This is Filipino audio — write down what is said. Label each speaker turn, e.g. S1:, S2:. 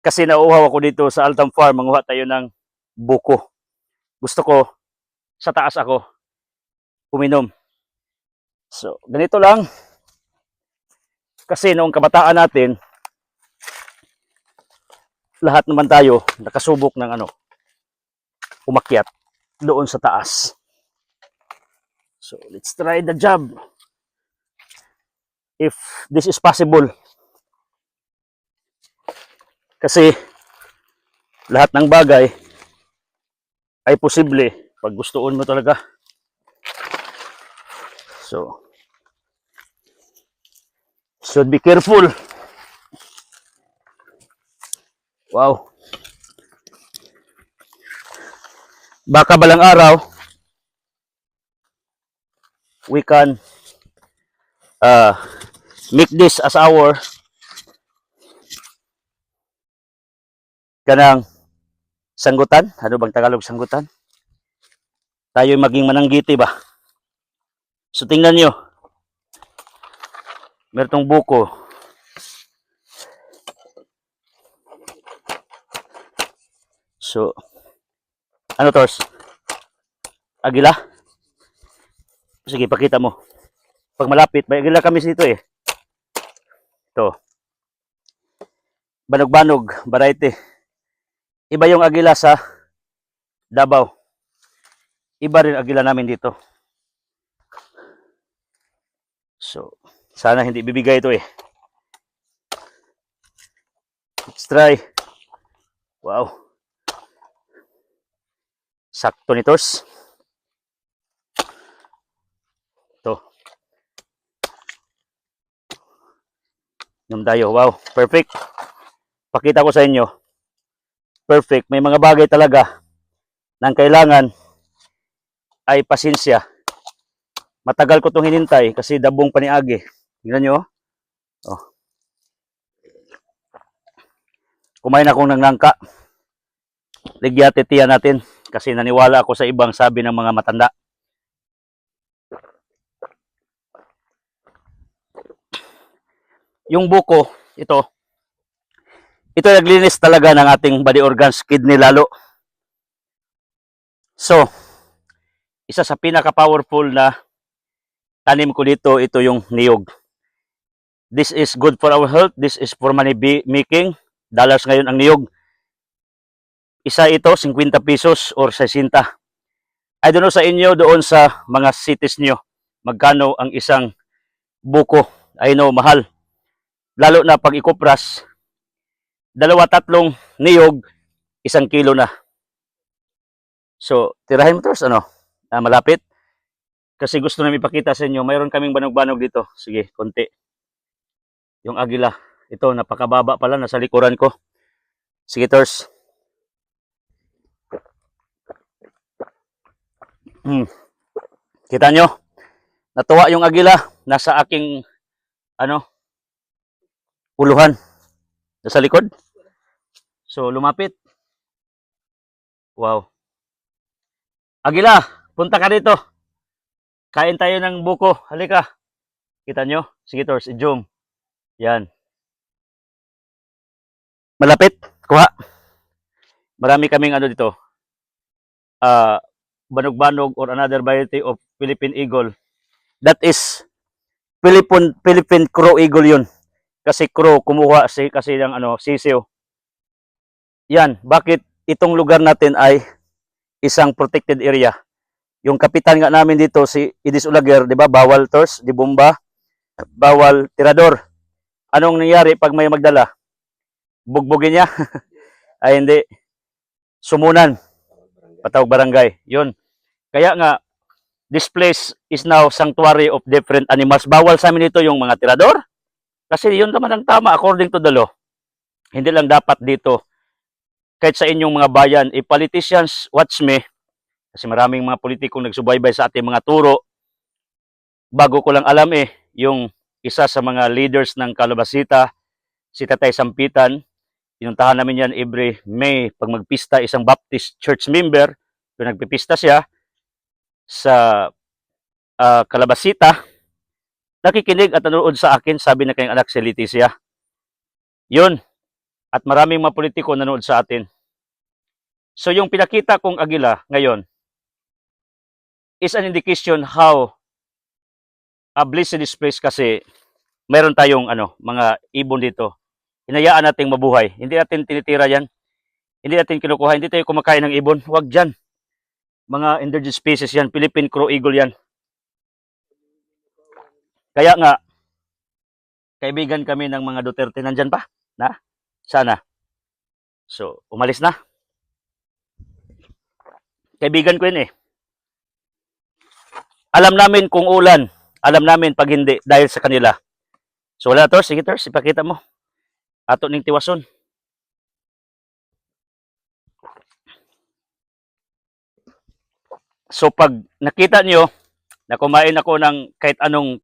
S1: Kasi nauuhaw ako dito sa Altam Farm, manguha tayo ng buko. Gusto ko, sa taas ako, uminom. So, ganito lang. Kasi noong kabataan natin, lahat naman tayo nakasubok ng umakyat doon sa taas. So, let's try the job. If this is possible. Kasi, lahat ng bagay ay posible pag gustoon mo talaga. So, should be careful. Wow. Baka balang araw, we can make this as our kanang sanggutan. Ano bang Tagalog sanggutan? Tayo maging mananggiti ba? So tingnan nyo, meron tong buko. So, ano Tors? Agila? Sige, pakita mo. Pag malapit, may agila kami dito eh. Ito. Banog-banog, variety. Iba yung agila sa Davao. Iba rin agila namin dito. So, sana hindi bibigay ito eh. Let's try. Wow. Sakto ni Tors. Ito. Inom tayo. Wow. Perfect. Pakita ko sa inyo. Perfect. May mga bagay talaga nang kailangan ay pasensya. Matagal ko itong hinintay kasi dabong paniagi. Tingnan nyo. Oh. Kumain akong ng nangka. Ligyate tiyan natin kasi naniwala ako sa ibang sabi ng mga matanda. Yung buko, ito naglinis talaga ng ating body organs, kidney lalo. So, isa sa pinaka-powerful na tanim ko dito, ito yung niyog. This is good for our health. This is for money making. Dollars ngayon ang niyog. Isa ito, 50 pesos or 60. I don't know sa inyo doon sa mga cities nyo, magkano ang isang buko. I know, mahal. Lalo na pag ikupras, 2-3 niyog, 1 kilo na. So, tirahin mo Tors, malapit. Kasi gusto namin ipakita sa inyo, mayroon kaming banog-banog dito. Sige, konti. Yung agila. Ito, napakababa pala, nasa likuran ko. Sige Tors. Kita nyo? Natuwa yung agila. Nasa aking, uluhan. Nasa likod. So, lumapit. Wow. Agila, punta ka dito. Kain tayo ng buko. Halika. Kita nyo? Sige Tors, i-zoom. Yan. Malapit. Kuha. Marami kaming dito. Banog-banog or another variety of Philippine eagle. That is Philippine crow eagle yun. Kasi crow kumuha kasi ng sisiw. Yan, bakit itong lugar natin ay isang protected area? Yung kapitan nga namin dito si Idis Ulager, 'di ba? Bawal Tors, di bomba, bawal tirador. Anong nangyari pag may magdala? Bugbugin niya. Ay hindi. Sumunan. Patawag barangay. Yun. Kaya nga, this place is now sanctuary of different animals. Bawal sa amin ito yung mga tirador. Kasi yun naman ang tama according to the law. Hindi lang dapat dito. Kahit sa inyong mga bayan, politicians, watch me. Kasi maraming mga politikong nagsubaybay sa ating mga turo. Bago ko lang alam yung isa sa mga leaders ng Calabasita, si Tatay Sampitan. Pinuntahan namin yan every May pag magpista, isang Baptist church member. Kung nagpipista siya sa Calabasita, nakikinig at nanonood sa akin, sabi na kayong anak si Leticia. Yun. At maraming mga politiko nanood sa atin. So yung pinakita kong agila ngayon is an indication how a blessed this place kasi meron tayong mga ibon dito. Hinayaan nating mabuhay. Hindi natin tinitira yan. Hindi natin kinukuha. Hindi tayo kumakain ng ibon. Huwag dyan. Mga endangered species yan. Philippine Crow Eagle yan. Kaya nga, kaibigan kami ng mga Duterte. Nandyan pa? Na? Sana. So, umalis na. Kaibigan ko yun eh. Alam namin kung ulan. Alam namin pag hindi dahil sa kanila. So wala to. Sige Tors, ipakita mo. Ato ning tiwason. So pag nakita nyo na kumain ako ng kahit anong